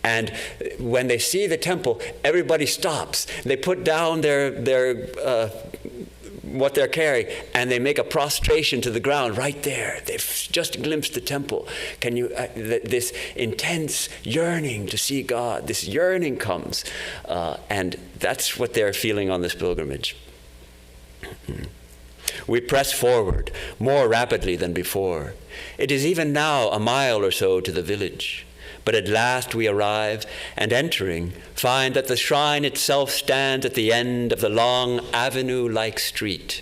And when they see the temple, everybody stops. They put down their what they're carrying, and they make a prostration to the ground right there. They've just glimpsed the temple. Can you, this intense yearning to see God, this yearning comes, and that's what they're feeling on this pilgrimage. We press forward more rapidly than before. It is even now a mile or so to the village. But at last we arrive, and entering, find that the shrine itself stands at the end of the long avenue-like street,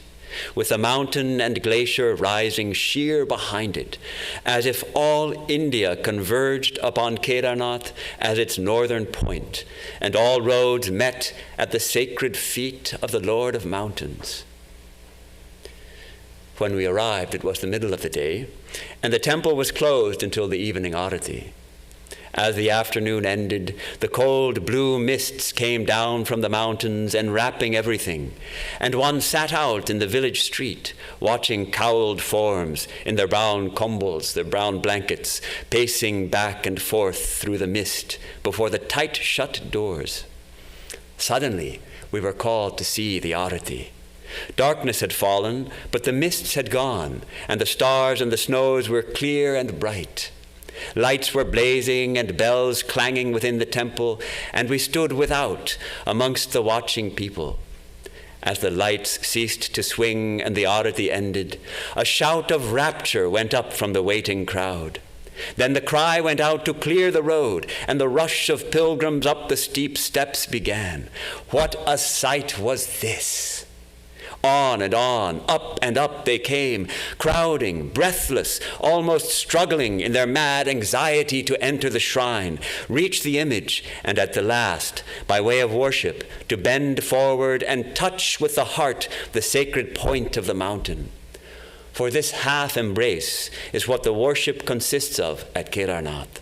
with the mountain and glacier rising sheer behind it, as if all India converged upon Kedarnath as its northern point, and all roads met at the sacred feet of the Lord of Mountains. When we arrived, it was the middle of the day, and the temple was closed until the evening arati. As the afternoon ended, the cold blue mists came down from the mountains, enwrapping everything, and one sat out in the village street, watching cowled forms in their brown kombuls, their brown blankets, pacing back and forth through the mist before the tight-shut doors. Suddenly, we were called to see the arati. Darkness had fallen, but the mists had gone, and the stars and the snows were clear and bright. Lights were blazing and bells clanging within the temple, and we stood without amongst the watching people. As the lights ceased to swing and the arati ended, a shout of rapture went up from the waiting crowd. Then the cry went out to clear the road, and the rush of pilgrims up the steep steps began. What a sight was this! On and on, up and up they came, crowding, breathless, almost struggling in their mad anxiety to enter the shrine, reach the image, and at the last, by way of worship, to bend forward and touch with the heart the sacred point of the mountain. For this half embrace is what the worship consists of at Kedarnath.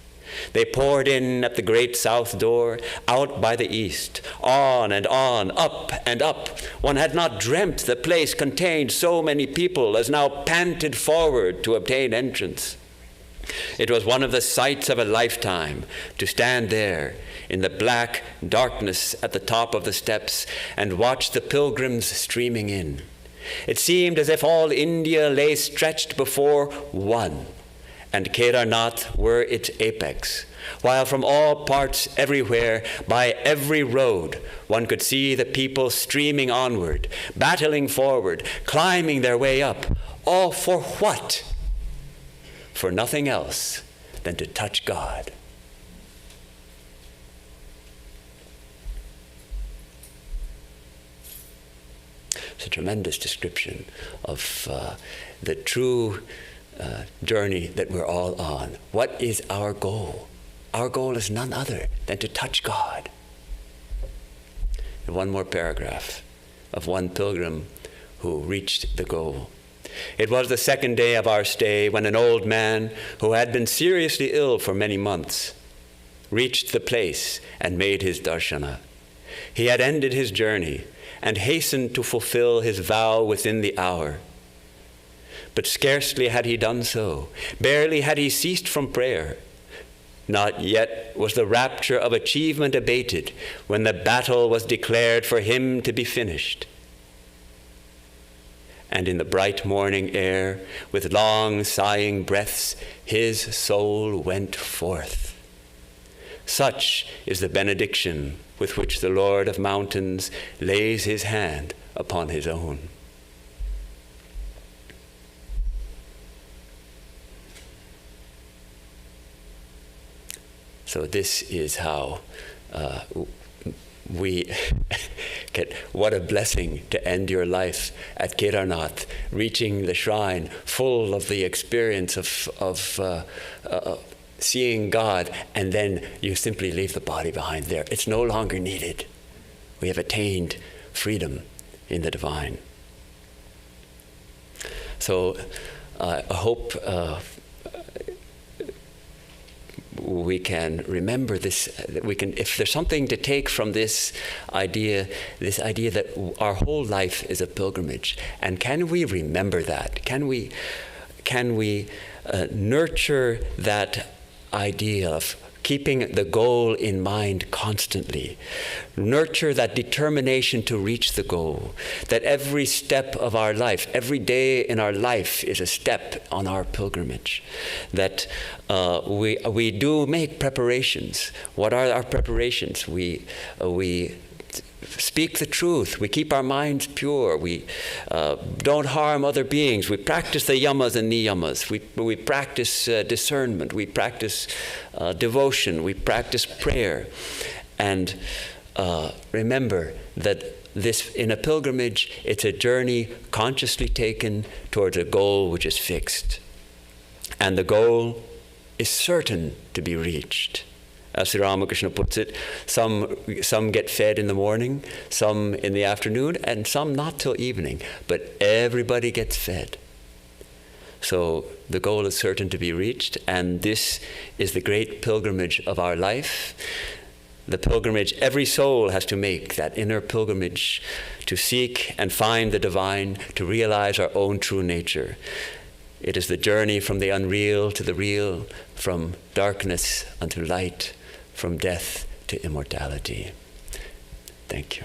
They poured in at the great south door, out by the east, on and on, up and up. One had not dreamt the place contained so many people as now panted forward to obtain entrance. It was one of the sights of a lifetime to stand there in the black darkness at the top of the steps and watch the pilgrims streaming in. It seemed as if all India lay stretched before one, and Kedarnath were its apex, while from all parts everywhere, by every road, one could see the people streaming onward, battling forward, climbing their way up, all for what? For nothing else than to touch God. It's a tremendous description of the true journey that we're all on. What is our goal? Our goal is none other than to touch God. And one more paragraph of one pilgrim who reached the goal. It was the second day of our stay when an old man who had been seriously ill for many months reached the place and made his darshana. He had ended his journey and hastened to fulfill his vow within the hour. But scarcely had he done so, barely had he ceased from prayer. Not yet was the rapture of achievement abated when the battle was declared for him to be finished. And in the bright morning air, with long sighing breaths, his soul went forth. Such is the benediction with which the Lord of Mountains lays his hand upon his own. So this is how we get, what a blessing to end your life at Kedarnath, reaching the shrine full of the experience of seeing God, and then you simply leave the body behind there. It's no longer needed. We have attained freedom in the divine. So I hope we can remember this, that we can, if there's something to take from this idea that our whole life is a pilgrimage, and can we remember that? Can we nurture that idea of keeping the goal in mind constantly. Nurture that determination to reach the goal, that every step of our life, every day in our life is a step on our pilgrimage, that we do make preparations. What are our preparations? We speak the truth. We keep our minds pure. We don't harm other beings. We practice the yamas and niyamas. We practice discernment. We practice devotion. We practice prayer. And remember that this, in a pilgrimage, it's a journey consciously taken towards a goal which is fixed. And the goal is certain to be reached. As Sri Ramakrishna puts it, some get fed in the morning, some in the afternoon, and some not till evening. But everybody gets fed. So the goal is certain to be reached, and this is the great pilgrimage of our life. The pilgrimage every soul has to make, that inner pilgrimage to seek and find the divine, to realize our own true nature. It is the journey from the unreal to the real, from darkness unto light, from death to immortality. Thank you.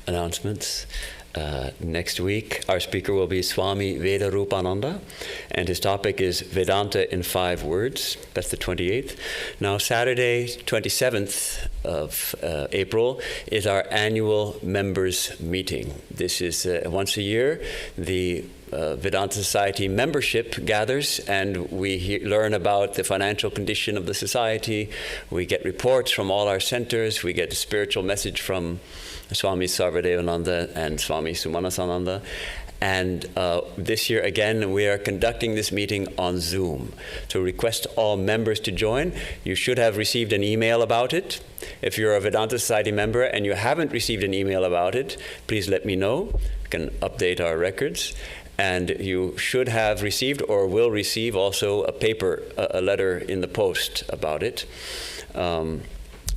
Announcements. Next week, our speaker will be Swami Vedarupananda, and his topic is Vedanta in 5 words. That's the 28th. Now, Saturday, 27th of April, is our annual members' meeting. This is once a year. The Vedanta Society membership gathers, and we learn about the financial condition of the society. We get reports from all our centers. We get a spiritual message from Swami Sarvadevananda and Swami Sumanasananda. And this year, again, we are conducting this meeting on Zoom. So request all members to join. You should have received an email about it. If you're a Vedanta Society member and you haven't received an email about it, please let me know. We can update our records. And you should have received or will receive also a letter in the post about it.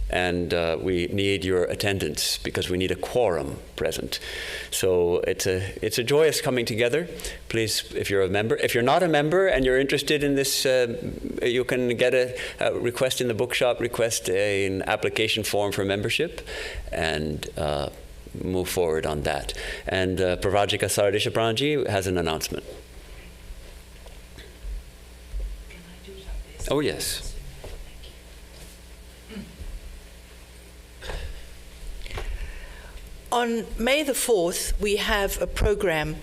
And we need your attendance because we need a quorum present. So it's a joyous coming together. Please, if you're a member. If you're not a member and you're interested in this, you can get a request in the bookshop, request an application form for membership, and move forward on that. And Pravajika Saradesha Pranji has an announcement. Can I do this? Oh, yes. On May the 4th, we have a program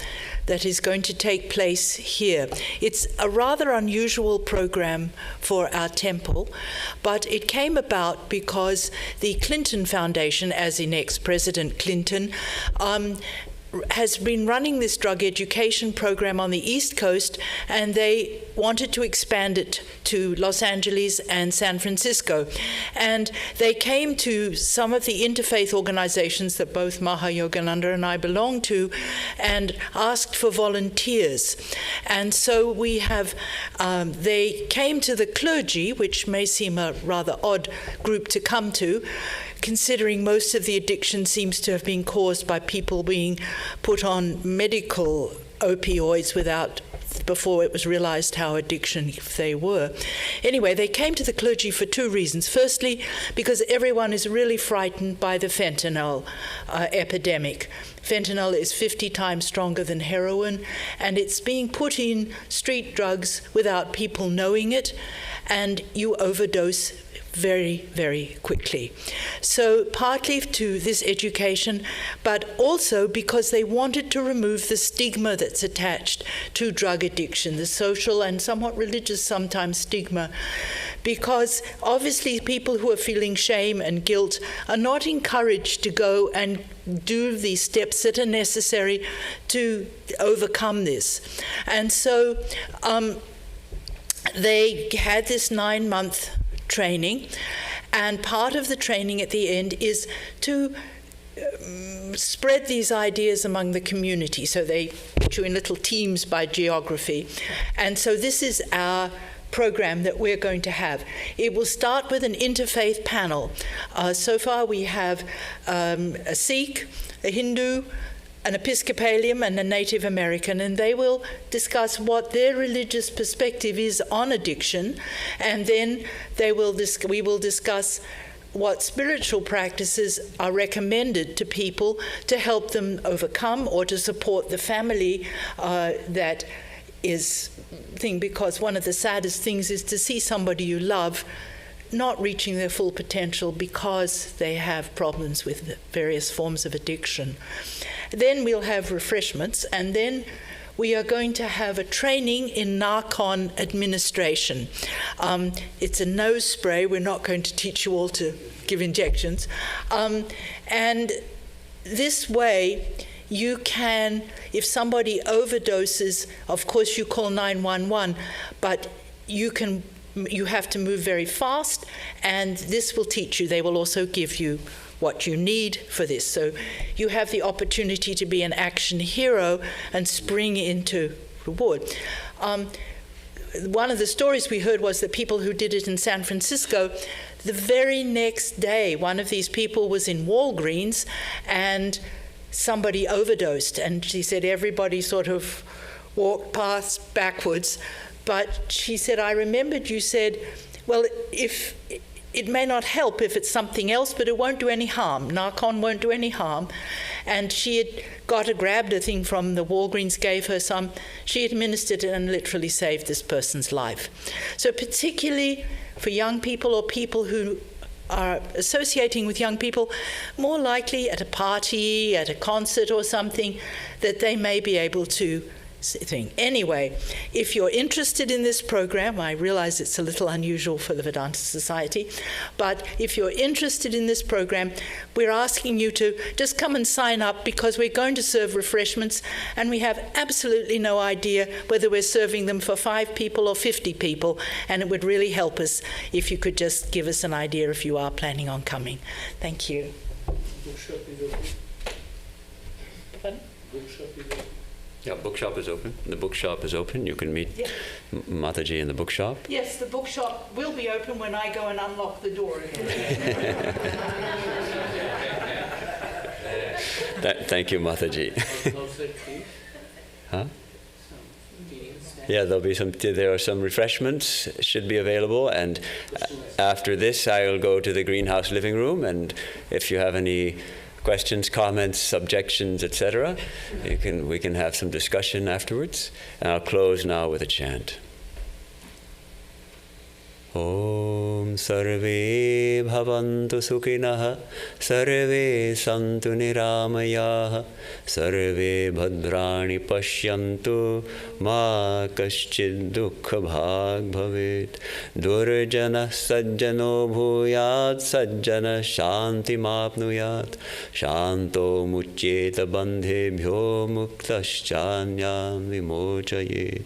that is going to take place here. It's a rather unusual program for our temple, but it came about because the Clinton Foundation, as in ex-President Clinton, has been running this drug education program on the East Coast, and they wanted to expand it to Los Angeles and San Francisco. And they came to some of the interfaith organizations that both Mahayogananda and I belong to and asked for volunteers. And so we have, they came to the clergy, which may seem a rather odd group to come to, considering most of the addiction seems to have been caused by people being put on medical opioids before it was realized how addiction they were. Anyway, they came to the clergy for two reasons. Firstly, because everyone is really frightened by the fentanyl epidemic. Fentanyl is 50 times stronger than heroin, and it's being put in street drugs without people knowing it, and you overdose very, very quickly. So partly to this education, but also because they wanted to remove the stigma that's attached to drug addiction, the social and somewhat religious sometimes stigma, because obviously people who are feeling shame and guilt are not encouraged to go and do these steps that are necessary to overcome this. And so they had this 9-month training, and part of the training at the end is to spread these ideas among the community. So they put you in little teams by geography. And so this is our program that we're going to have. It will start with an interfaith panel. So far we have a Sikh, a Hindu, an Episcopalian and a Native American, and they will discuss what their religious perspective is on addiction, and then we will discuss what spiritual practices are recommended to people to help them overcome or to support the family that is thing, because one of the saddest things is to see somebody you love not reaching their full potential because they have problems with various forms of addiction. Then we'll have refreshments, and then we are going to have a training in narcon administration. It's a nose spray. We're not going to teach you all to give injections. And this way, you can, if somebody overdoses, of course you call 911, but you have to move very fast, and this will teach you. They will also give you what you need for this. So you have the opportunity to be an action hero and spring into reward. One of the stories we heard was that people who did it in San Francisco, the very next day, one of these people was in Walgreens and somebody overdosed, and she said everybody sort of walked past backwards. But she said, I remembered you said, well, if it may not help if it's something else, but it won't do any harm. Narcon won't do any harm. And she had grabbed a thing from the Walgreens, gave her some. She administered it and literally saved this person's life. So particularly for young people or people who are associating with young people, more likely at a party, at a concert or something, that they may be able to thing. Anyway, if you're interested in this program, I realize it's a little unusual for the Vedanta Society, but if you're interested in this program, we're asking you to just come and sign up, because we're going to serve refreshments, and we have absolutely no idea whether we're serving them for 5 people or 50 people, and it would really help us if you could just give us an idea if you are planning on coming. Thank you. Bookshop is open. Pardon? Bookshop is open. Yeah, bookshop is open. The bookshop is open. You can meet Mataji in the bookshop. Yes, the bookshop will be open when I go and unlock the door again. Thank you, Mataji. Huh? Yeah, there are some refreshments should be available, and after this I will go to the greenhouse living room, and if you have any questions, comments, objections, etc., we can have some discussion afterwards. And I'll close now with a chant. Om sarve bhavantu sukhinah, sarve santu niramayah, sarve bhadrani pashyantu, ma kaschid dukkha bhag bhavet. Durjana sajjano bhuyat, sajjana shanti mapnuyat, shanto muchyeta bandhebhyo muktaschanyam vimochayet.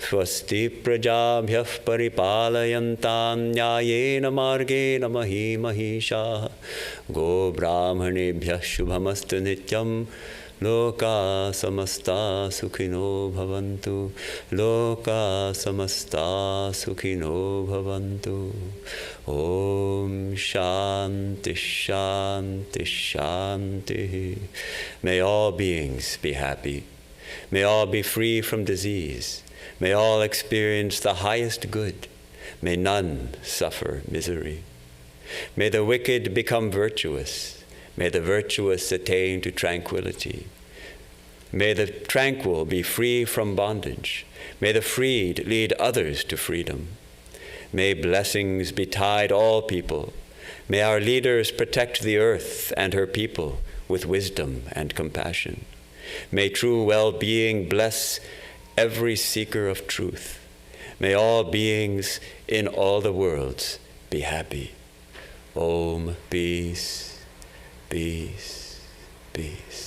Swasti prajabhyah paripalayantam nyayena margena mahi mahisha. Go brahmanebhyah shubhamastu nityam. Loka samasta sukhino bhavantu. Loka samasta sukhino bhavantu. Om Shanti Shanti Shanti. May all beings be happy. May all be free from disease. May all experience the highest good. May none suffer misery. May the wicked become virtuous. May the virtuous attain to tranquility. May the tranquil be free from bondage. May the freed lead others to freedom. May blessings betide all people. May our leaders protect the earth and her people with wisdom and compassion. May true well-being bless every seeker of truth. May all beings in all the worlds be happy. Om, peace, peace, peace.